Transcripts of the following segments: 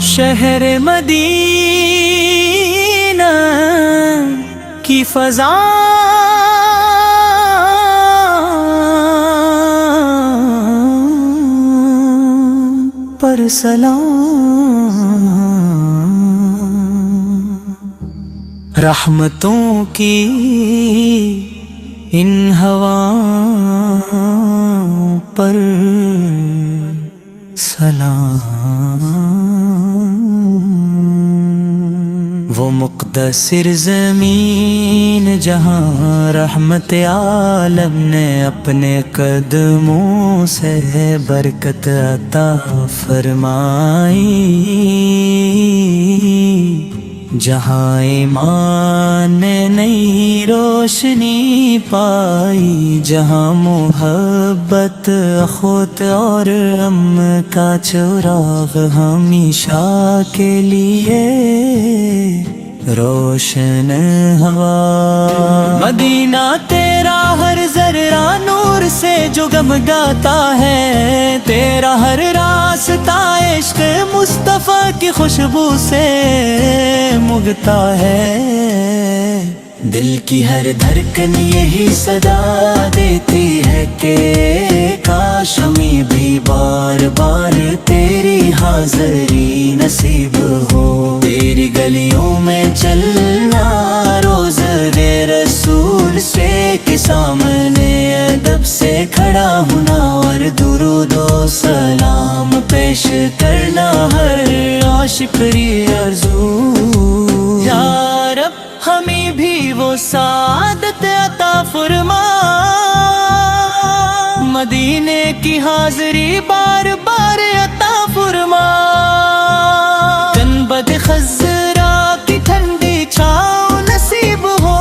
شہر مدینہ کی فضا پر سلام، رحمتوں کی ان ہواؤں پر سلام۔ وہ مقتصر زمین جہاں رحمت عالم نے اپنے قدموں سے برکت عطا فرمائی، جہاں ایمان نے نئی روشنی پائی، جہاں محبت اخوت اور غم کا چراغ ہمیشہ کے لیے روشن ہوا۔ مدینہ تیرا ہر ذرہ نور سے جگمگاتا ہے، تیرا ہر راستہ عشق مصطفیٰ کی خوشبو سے مگتا ہے، دل کی ہر دھڑکن یہی صدا دیتی ہے کہ کاش ہمیں بھی بار بار تیری حاضری نصیب ہو، تیری گلیوں میں چلنا روز دے رسول سے کے سامنے ادب سے کھڑا ہونا اور درود و سلام پیش کرنا ہر عاشق کی آرزو۔ یا رب ہمیں بھی وہ سعادت عطا فرما، مدینے کی حاضری بار بار عطا فرما، گنبد خضرا کی ٹھنڈی چھاؤں نصیب ہو،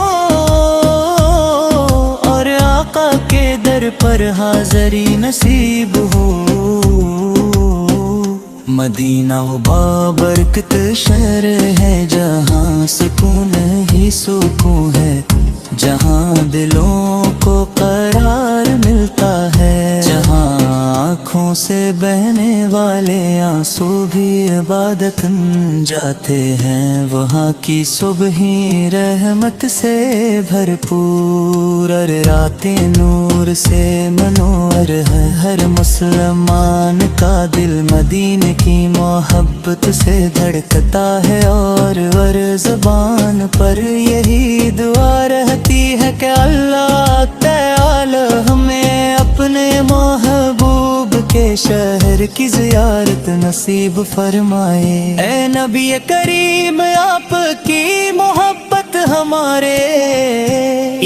اور آقا کے در پر حاضری نصیب ہو۔ مدینہ وہ بابرکت شہر ہے جہاں سکون ہی سکون ہے، جہاں دلوں کو قرار ملتا ہے، جہاں آنکھوں سے بہنے والے آنسو بھی عبادت جاتے ہیں، وہاں کی صبح رحمت سے بھرپور اور راتیں نور سے منور ہے، ہر مسلمان کا دل مدینے کی محبت سے دھڑکتا ہے، اور زبان پر یہی دعا رہتی ہے کہ اللہ تعالی ہمیں اپنے محبوب کے شہر کی زیارت نصیب فرمائے۔ اے نبی کریم آپ کی محبت ہمارے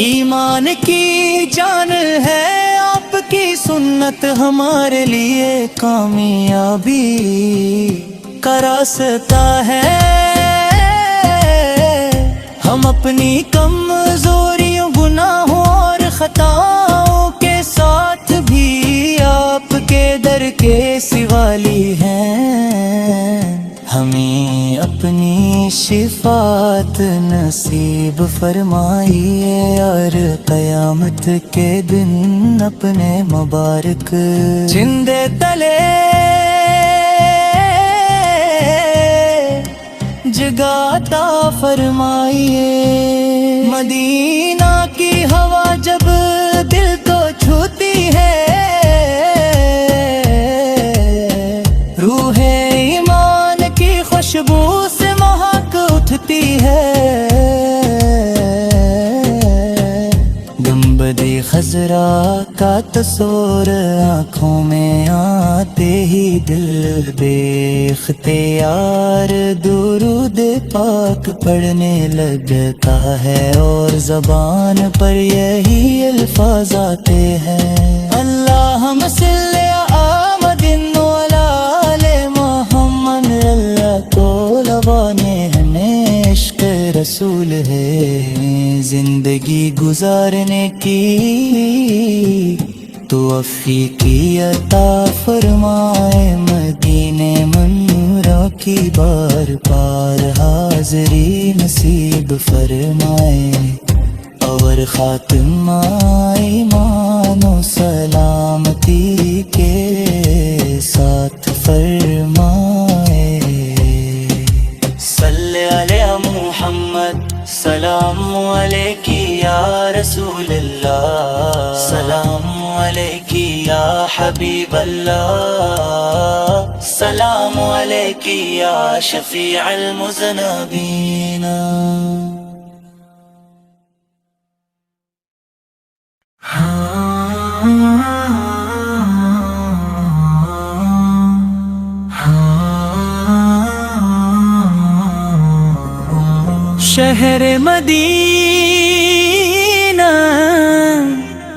ایمان کی جان ہے، آپ کی سنت ہمارے لیے کامیابی کا راستہ ہے، ہم اپنی کمزوریوں گناہوں اور خطاؤں کے ساتھ بھی آپ کے در کے سوالی ہیں، ہمیں اپنی شفاعت نصیب فرمائیے، اور قیامت کے دن اپنے مبارک جھنڈے تلے جگہ عطا فرمائیے۔ مدینہ کی ہوا جب دل کو چھوتی ہے، روح ایمان کی خوشبو سے مہک اٹھتی ہے، گنبد خضرا کا تصور آنکھوں میں آتے ہی دل بے اختیار درود پاک پڑھنے لگتا ہے، اور زبان پر یہی الفاظ آتے ہیں، اللہم صلی آمد وعلی آل محمد، اللہ کو لوانے ہمیں عشق رسول ہے، زندگی گزارنے کی توفیق کی عطا فرمائے، مدینے منورہ کی بار بار حاضری نصیب فرمائے، اور خاتمہ ایمان و سلامتی کے ساتھ فرمائے۔ صلی علی محمد، سلام علیک یا رسول اللہ، سلام علیک یا حبیب اللہ، سلام علیک یا شفیع المذنبین۔ شہر مدینہ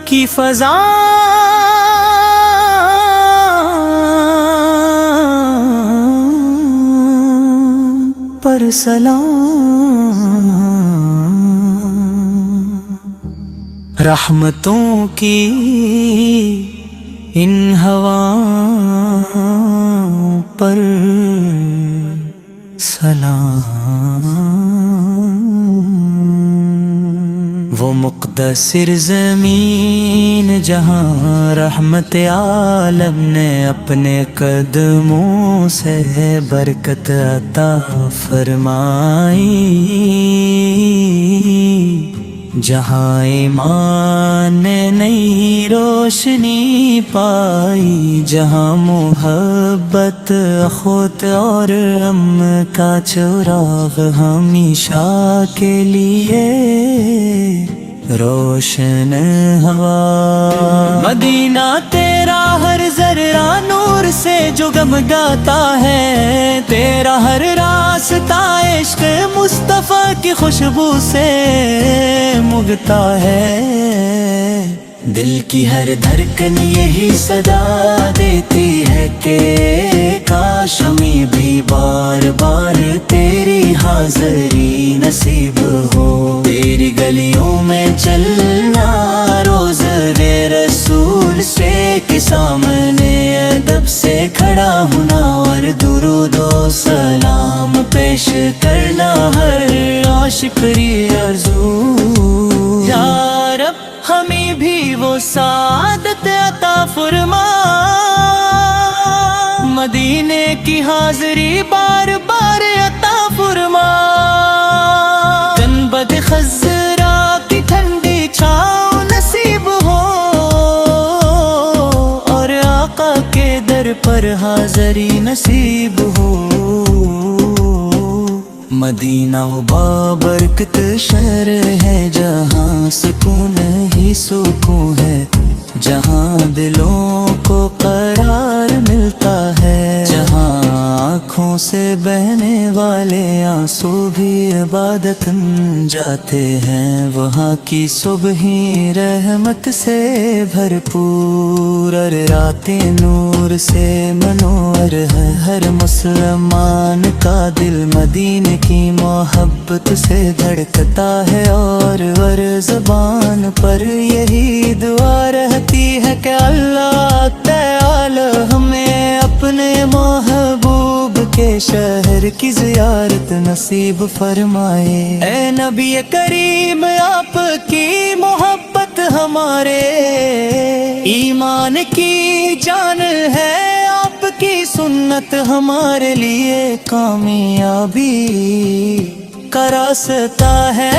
کی فضا پر سلام، رحمتوں کی ان ہواؤں پر سلام۔ وہ مقتصر زمین جہاں رحمت عالم نے اپنے قدموں سے برکت عطا فرمائی، جہاں ایمان نے نئی روشنی پائی، جہاں محبت اخوت اور غم کا چراغ ہمیشہ کے لیے روشن ہوا۔ مدینہ تیرا ہر ذرہ نور سے جگمگاتا ہے، تیرا ہر راستہ عشق مصطفیٰ کی خوشبو سے مگتا ہے، دل کی ہر دھڑکن یہی صدا دیتی ہے کہ کاش ہمیں بھی بار بار تیری حاضری نصیب ہو، تیری گلیوں میں چلنا روز رسول سے کے سامنے ادب سے کھڑا ہونا، اور درود و سلام پیش کرنا ہر عاشق کی آرزو۔ یا رب ہمیں بھی وہ سعادت عطا فرما، مدینے کی حاضری بار بار عطا فرما، گنبد خضرا کی ٹھنڈی چھاؤں نصیب ہو، اور آقا کے در پر حاضری نصیب ہو۔ مدینہ و بابرکت شہر ہے جہاں سکون ہی سکون ہے، جہاں دلوں کو قرار ملتا ہے، جہاں آنکھوں سے بہنے والے آنسو بھی عبادت جاتے ہیں، وہاں کی صبح رحمت سے بھرپور اور راتیں نور سے منور ہے، ہر مسلمان کا دل مدینے کی محبت سے دھڑکتا ہے، اور زبان پر یہی دعا رہتی ہے کہ اللہ تعالی ہمیں اپنے محبوب کے شہر کی زیارت نصیب فرمائے۔ اے نبی کریم آپ کی محبت ہمارے ایمان کی جان ہے، آپ کی سنت ہمارے لیے کامیابی کا راستہ ہے،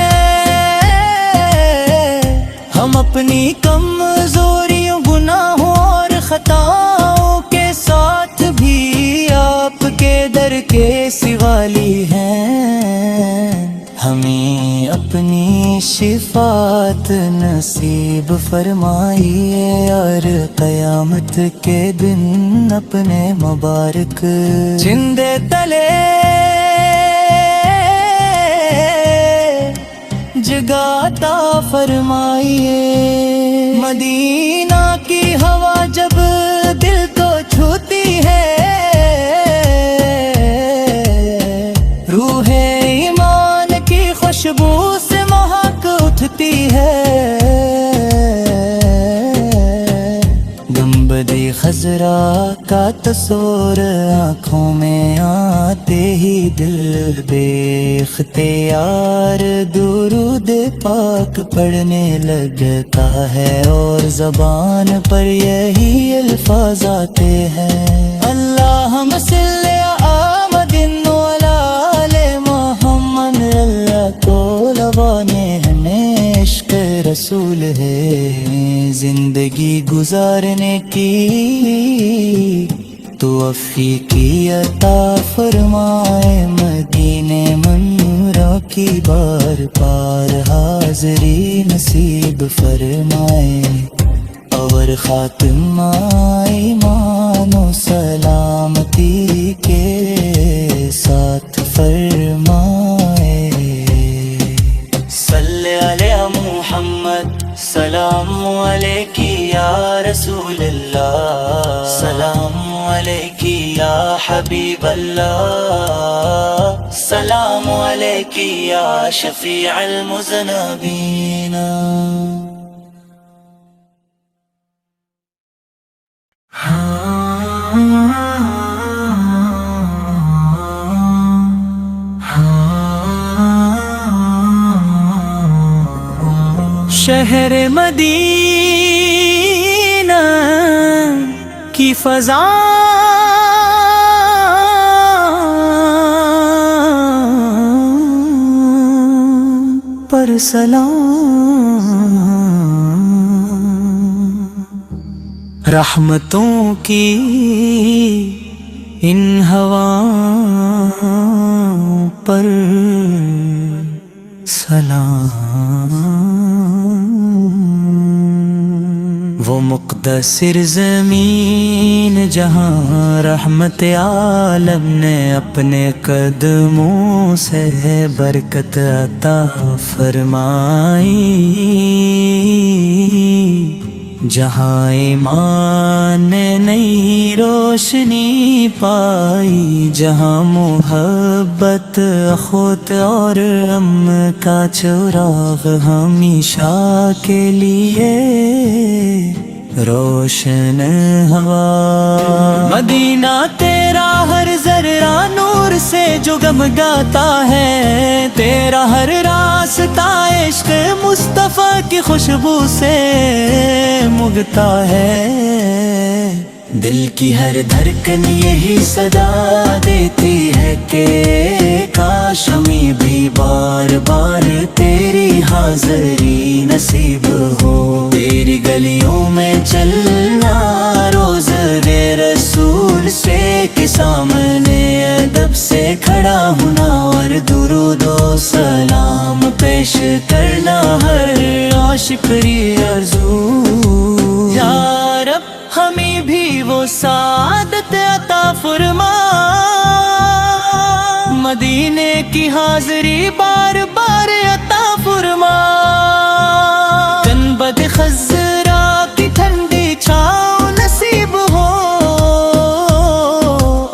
ہم اپنی کمزوریوں گناہوں اور خطاؤں کے ساتھ بھی آپ کے در کے سوالی ہیں، ہمیں اپنی شفاعت نصیب فرمائیے، اور قیامت کے دن اپنے مبارک جندے تلے جگہ عطا فرمائیے۔ مدینہ کی ہوا جب دل کو چھوتی ہے، روح ایمان کی خوشبو سے مہک اٹھتی ہے، گنبد خضرا خزرا کا تصور آنکھوں میں آتے ہی دل بے اختیار درود پاک پڑھنے لگتا ہے، اور زبان پر یہی الفاظ آتے ہیں، اللہم صلی آمد وعلی محمد۔ اللہ کو لوانے عشق رسول ہے، زندگی گزارنے کی توفیق کی عطا فرمائے، مدینے منورہ کی بار بار حاضری نصیب فرمائے، اور خاتمہ ایمان و سلامتی کے ساتھ فرمائے۔ صلی علی محمد، سلام علیک یا رسول اللہ، سلام علیک یا حبیب اللہ، سلام علیک یا شفیع المذنبین۔ شہر مدینہ کی فضا پر سلام، رحمتوں کی ان ہواؤں پر سلام، وہ مقدسر زمین جہاں رحمت عالم نے اپنے قدموں سے برکت عطا فرمائی، جہاں ایمان نے نئی روشنی پائی، جہاں محبت اخوت اور ام کا چراغ ہمیشہ کے لیے روشن ہوا، مدینہ تیرا ہر ذرہ نور سے جگمگاتا ہے، تیرا ہر راستہ عشق مصطفیٰ کی خوشبو سے مگتا ہے، دل کی ہر دھڑکن یہی صدا دیتی ہے کہ کاش ہمیں بھی بار بار تیری حاضری نصیب ہو، تیری گلیوں میں چلنا روز دے رسول سے کے سامنے ادب سے کھڑا ہونا، اور درود و سلام پیش کرنا ہر عاشق کی آرزو، یا رب ہمیں بھی وہ سعادت عطا فرما، مدینے کی حاضری بار بار عطا فرما، گنبد خضرا کی ٹھنڈی چھاؤں نصیب ہو،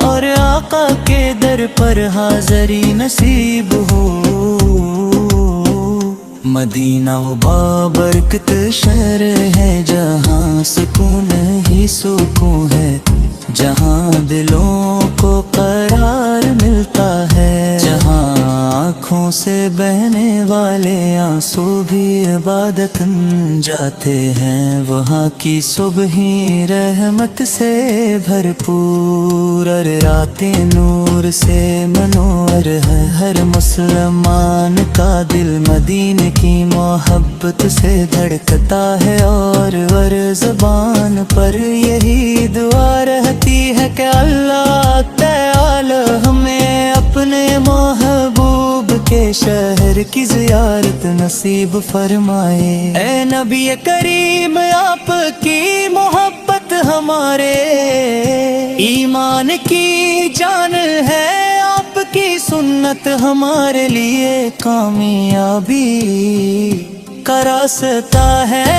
اور آقا کے در پر حاضری نصیب ہو، مدینہ و بابرکت شہر ہے جہاں سکون ہی سکون ہے، جہاں دلوں کو قرار ملتا ہے، جہاں آنکھوں سے بہنے والے آنسو بھی عبادت جاتے ہیں، وہاں کی صبح ہی رحمت سے بھرپور، اور راتیں نور سے منور ہے، ہر مسلمان کا دل مدینے کی محبت سے دھڑکتا ہے، اور زبان پر یہی دعا رہتی ہے کہ اللہ تعالی ہمیں اپنے محبوب کے شہر کی زیارت نصیب فرمائے، اے نبی کریم آپ کی محبت ہمارے ایمان کی جان ہے، آپ کی سنت ہمارے لیے کامیابی کا راستہ ہے،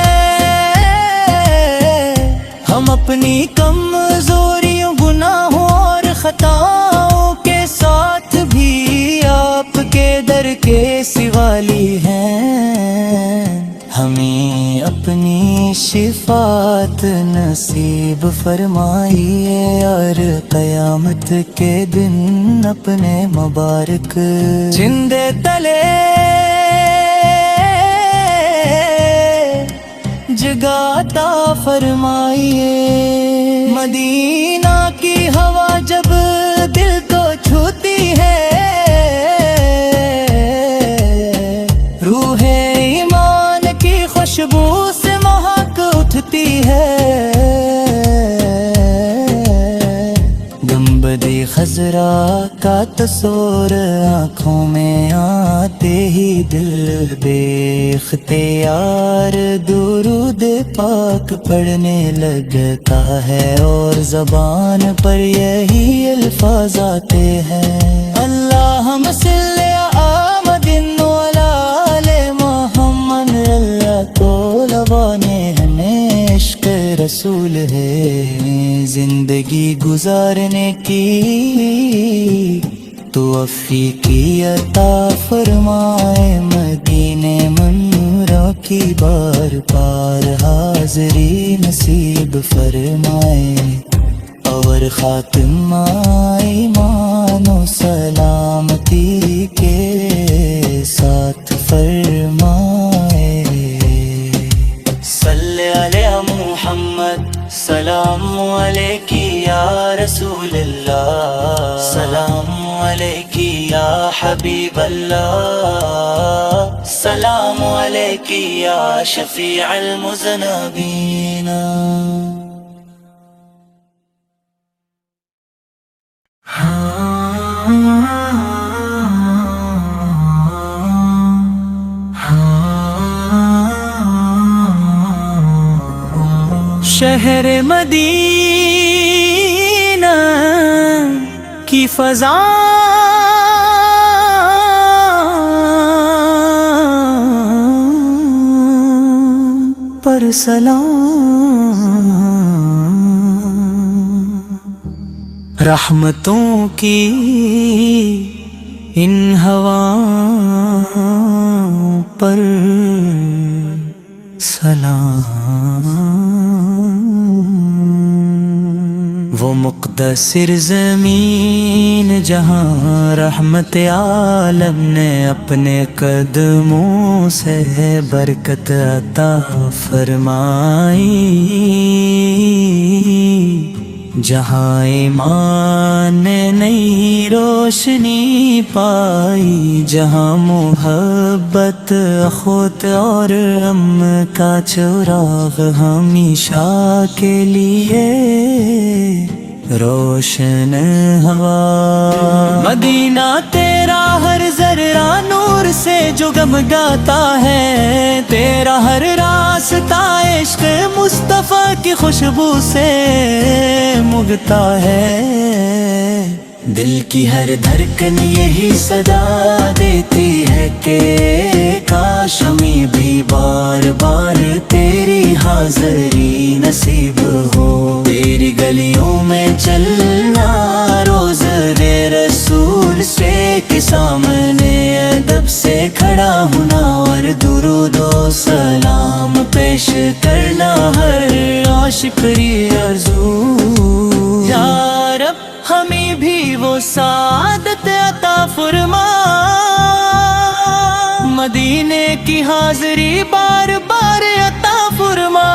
ہم اپنی کمزوریوں گناہوں اور خطاؤں کے ساتھ بھی آپ کے در کے سوالی ہیں، ہمیں اپنی شفاعت نصیب فرمائیے اور قیامت کے دن اپنے مبارک جندے تلے جگہ عطا فرمائیے۔ مدینہ کی ہوا جب دل کو چھوتی ہے، روح ایمان کی خوشبو سے مہک اٹھتی ہے۔ گنبدِ خضرا کا تصور آنکھوں میں آتے ہی دل بے اختیار درود پاک پڑھنے لگتا ہے، اور زبان پر یہی الفاظ آتے ہیں، اللہم صلی آمد وعلی آل محمد۔ اللہ کو لوانے ہمیں عشق رسول ہے، زندگی گزارنے کی توفیق عطا فرمائے، مدینے منورہ کی بار بار حاضری نصیب فرمائے، اور خاتمہ ایمان و سلامتی کے ساتھ فرمائے۔ صلی علی محمد، سلام علیکی یا رسول اللہ، سلام علیکی یا حبیب اللہ، سلام علیکی یا شفیع المذنبین۔ شہر مدینہ کی فضا پر سلام، رحمتوں کی ان ہواؤں پر سلام، وہ مقدسر زمین جہاں رحمت عالم نے اپنے قدموں سے برکت عطا فرمائی، جہاں ایمان نے نئی روشنی پائی، جہاں محبت اخوت اور ام کا چراغ ہمیشہ کے لیے روشن ہوا۔ مدینہ تیرا ہر ذرہ نور سے جو گمگاتا ہے، تیرا ہر راستہ عشق مصطفیٰ کی خوشبو سے مگتا ہے، دل کی ہر دھڑکن یہی صدا دیتی ہے کہ کاش ہمیں بھی بار بار تیری حاضری نصیب ہو، تیری گلیوں میں چلنا روز دے رسول سے کے سامنے ادب سے کھڑا ہونا، اور درود و سلام پیش کرنا ہر عاشق کی آرزو۔ یا رب ہمیں بھی وہ سعادت عطا فرما، مدینے کی حاضری بار بار عطا فرما،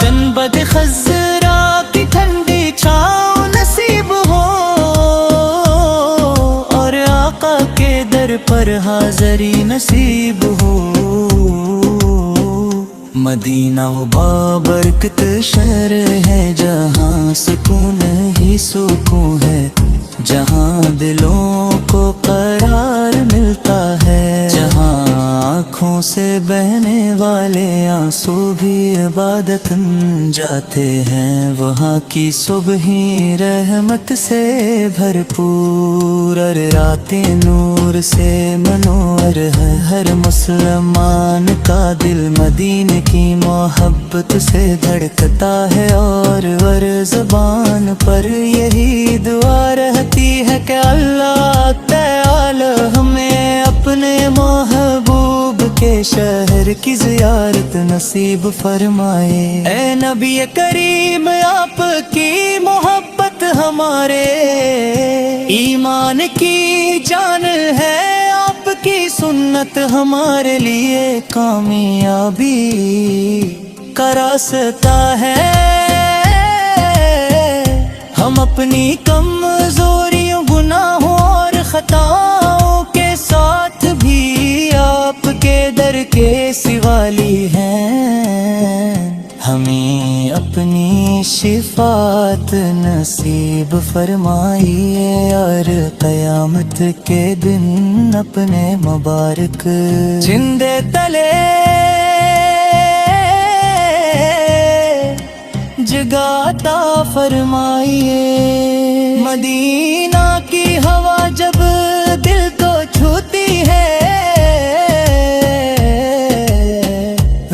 گنبد خضرا کی ٹھنڈی چھاؤں نصیب ہو، اور آقا کے در پر حاضری نصیب ہو۔ مدینہ و بابرکت شہر ہے، جہاں سکون ہی سکون ہے، جہاں دلوں کو قرار ملتا ہے، جہاں آنکھوں سے بہنے والے آنسو بھی عبادت جاتے ہیں، وہاں کی صبح ہی رحمت سے بھرپور، اور راتیں نور سے منور ہے، ہر مسلمان کا دل مدینے کی محبت سے دھڑکتا ہے، اور زبان پر یہی دعا رہتی ہے کہ اللہ تعالی ہمیں اپنے محبوب کے شہر کی زیارت نصیب فرمائے۔ اے نبی کریم آپ کی محبت ہمارے ایمان کی جان ہے، آپ کی سنت ہمارے لیے کامیابی کا راستہ ہے۔ ہم اپنی کمزوریوں گناہوں اور خطاؤں کے ساتھ بھی آپ کے در کے سوالی ہیں، ہمیں اپنی شفاعت نصیب فرمائیے اور قیامت کے دن اپنے مبارک جھنڈے تلے جگہ عطا فرمائیے۔ مدینہ کی ہوا جب دل کو چھوتی ہے،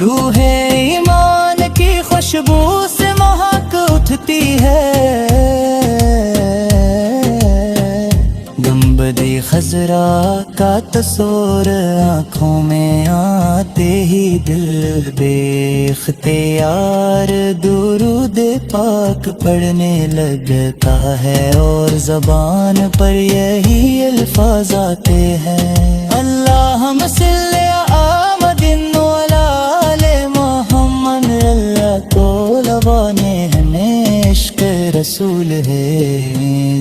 روح ایمان کی خوشبو سے مہک اٹھتی ہے۔ گنبدِ خضرا کا تصور آنکھوں میں آتے ہی دل بے اختیار درود پاک پڑھنے لگتا ہے، اور زبان پر یہی الفاظ آتے ہیں، اللہم صلی آمد علی محمد۔ اللہ کو لوانے ہمیں عشق رسول ہے،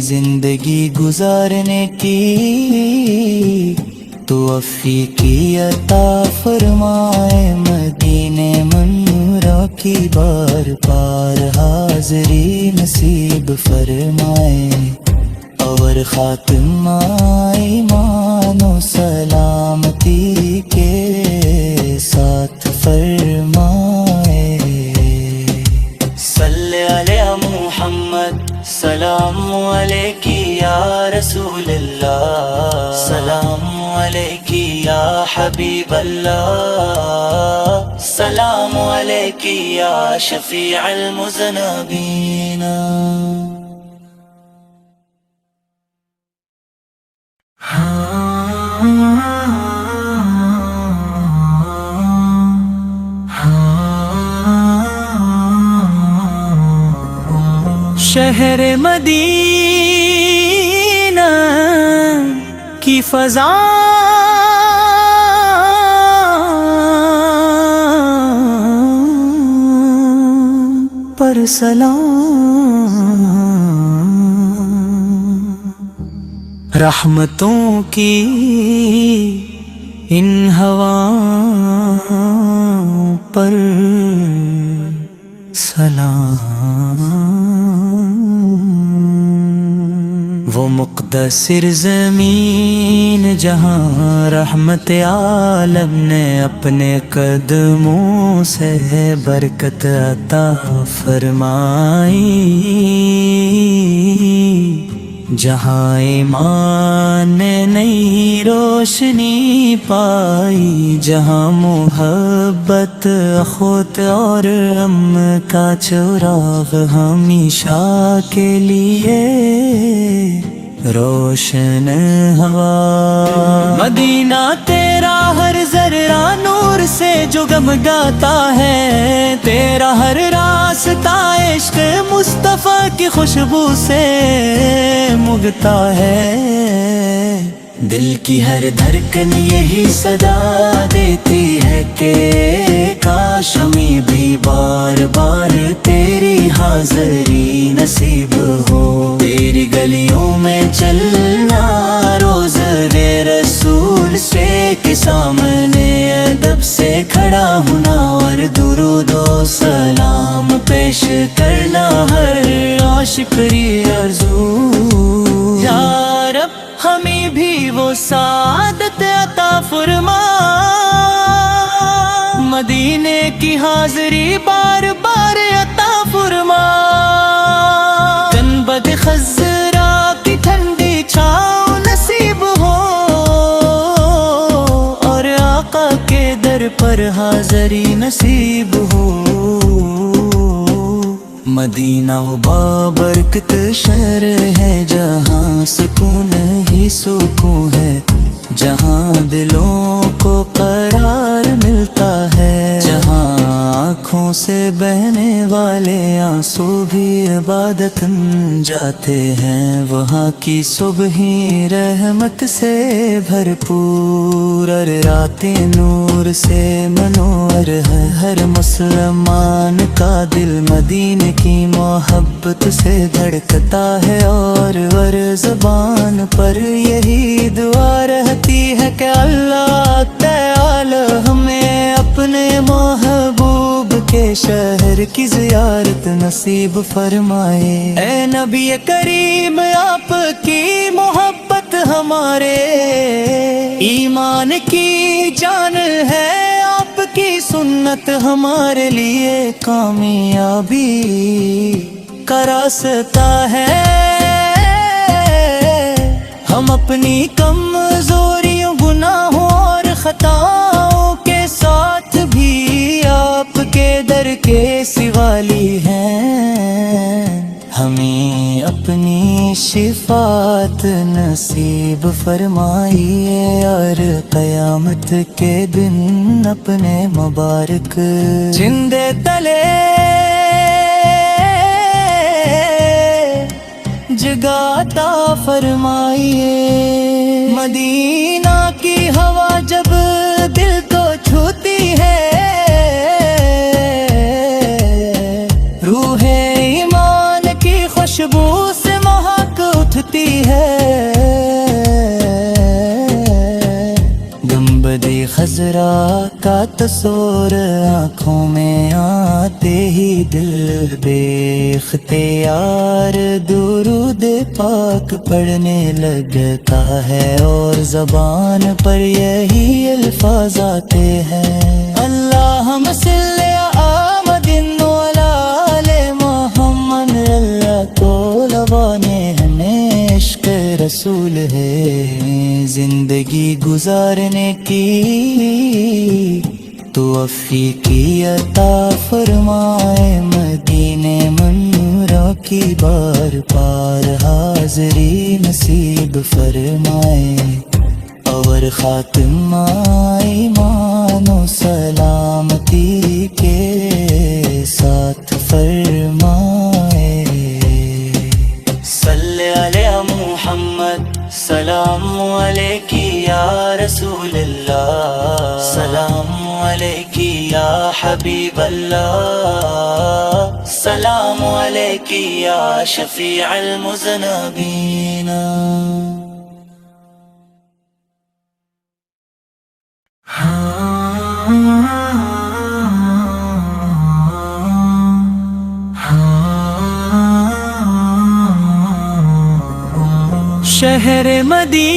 زندگی گزارنے کی توفیق کی عطا فرمائے۔ مدینہ منورہ کی بار بار حاضری نصیب فرمائے، اور خاتمہ ایمان و سلامتی کے ساتھ فرمائے۔ صلی علی محمد، سلام علیکی یا رسول اللہ، سلام علیکی یا حبیب اللہ، سلام علیکی یا شفیع المذنبین۔ شہر مدینہ کی فضا پر سلام، رحمتوں کی ان ہواؤں پر سلام۔ وہ مقدسر زمین جہاں رحمت عالم نے اپنے قدموں سے برکت عطا فرمائی، جہاں ایمان نے نئی روشنی پائی، جہاں محبت اخوت اور ام کا چراغ ہمیشہ کے لیے روشن ہوا۔ مدینہ تیرا ہر ذرہ نور سے جگمگاتا ہے، تیرا ہر راستہ عشق مصطفیٰ کی خوشبو سے مگتا ہے، دل کی ہر دھڑکن یہی صدا دیتی ہے کہ کاش ہمیں بھی بار بار تیری حاضری نصیب ہو، تیری گلیوں میں چلنا روز رسول سے کے سامنے ادب سے کھڑا ہونا، اور درود و سلام پیش کرنا ہر عاشق کی آرزو۔ یا رب ہمیں بھی وہ سعادت عطا فرما، مدینے کی حاضری بار بار عطا فرما، گنبد خضرا کی ٹھنڈی چھاؤں نصیب ہو، اور آقا کے در پر حاضری نصیب ہو۔ مدینہ و بابرکت شہر ہے، جہاں سکون ہی سکون ہے، جہاں دلوں کو قرار سے بہنے والے آنسو بھی عبادت جاتے ہیں، وہاں کی صبح ہی رحمت سے بھرپور، اور راتیں نور سے منور ہے، ہر مسلمان کا دل مدینے کی محبت سے دھڑکتا ہے، اور زبان پر یہی دعا رہتی ہے کہ اللہ تعالی ہمیں اپنے محبوب کے شہر کی زیارت نصیب فرمائے۔ اے نبی کریم آپ کی محبت ہمارے ایمان کی جان ہے، آپ کی سنت ہمارے لیے کامیابی کا راستہ ہے۔ ہم اپنی کمزوریوں گناہوں اور خطاؤں کے ساتھ بھی آپ کے در کے سوالی ہیں، ہمیں اپنی شفاعت نصیب فرمائیے، اور قیامت کے دن اپنے مبارک جندے تلے جگہ عطا فرمائیے۔ مدینہ کی ہوا جب دل کو چھوتی ہے، روح ایمان کی خوشبو سے مہک اٹھتی ہے، گنبد خضرا کا تصور آنکھوں میں آتے ہی دل بے اختیار درود پاک پڑھنے لگتا ہے، اور زبان پر یہی الفاظ آتے ہیں، اللہم صلی آمد وعلی آل محمد، اللہ کو لبانے ہمیں عشق رسول ہے، زندگی گزارنے کی توفیق عطا فرمائے، مدینے منورہ کی بار بار حاضری نصیب فرمائے، اور خاتمہ ایمان و سلامتی کے ساتھ فرمائے۔ صلی علی محمد، سلام علیک یا رسول اللہ، سلام علیک یا حبیب اللہ، سلام علیک یا شفیع المذنبین۔ شہر مدینہ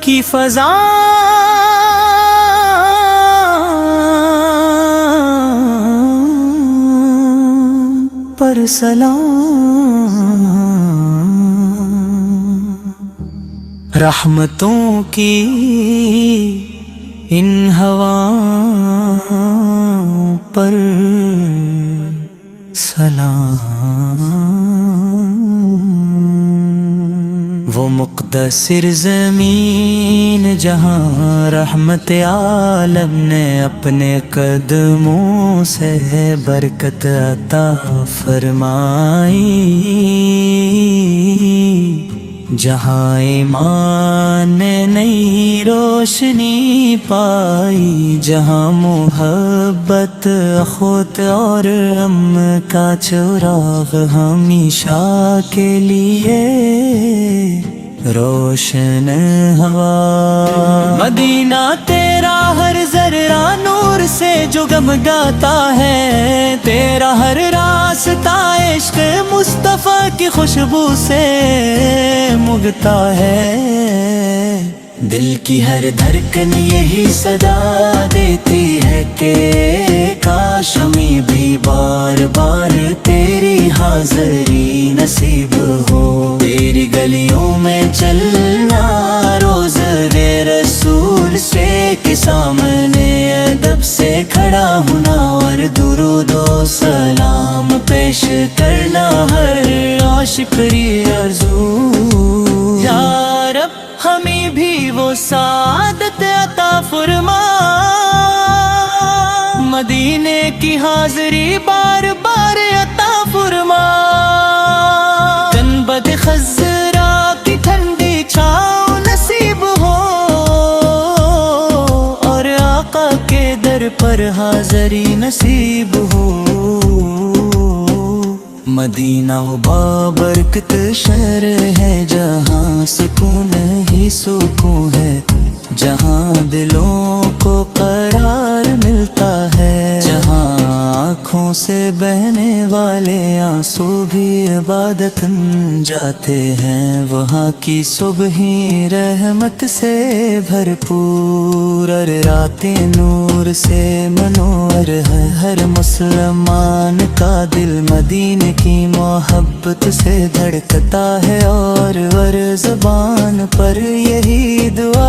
کی فضا پر سلام، رحمتوں کی ان ہواؤں پر سلام، وہ مقتصر زمین جہاں رحمت عالم نے اپنے قدموں سے برکت عطا فرمائی، جہاں ایمان نے نئی روشنی پائی، جہاں محبت اخوت اور ام کا چراغ ہمیشہ کے لیے روشن ہوا، مدینہ تیرا ہر ذرہ نور سے جگمگاتا ہے، تیرا ہر راستہ عشق مصطفیٰ کی خوشبو سے مگتا ہے، دل کی ہر دھڑکن یہی صدا دیتی ہے کہ کاش ہمیں بھی بار بار تیری حاضری نصیب ہو، تیری گلیوں میں چلنا روز دے رسول سے کے سامنے ادب سے کھڑا ہونا، اور درود و سلام پیش کرنا ہر عاشق کی آرزو، یا رب ہمیں بھی وہ سعادت عطا فرما۔ مدینے کی حاضری بار بار عطا فرما، گنبد خضرا کی ٹھنڈی چھاؤں نصیب ہو، اور آقا کے در پر حاضری نصیب ہو۔ مدینہ بابرکت شہر ہے، جہاں سکون ہی سکون ہے، جہاں دلوں کو قرار ملتا ہے، جہاں آنکھوں سے بہنے والے آنسو بھی عبادت بن جاتے ہیں، وہاں کی صبح ہی رحمت سے بھرپور، اور راتیں نور سے منور ہے، ہر مسلمان کا دل مدینے کی محبت سے دھڑکتا ہے، اور زبان پر یہی دعا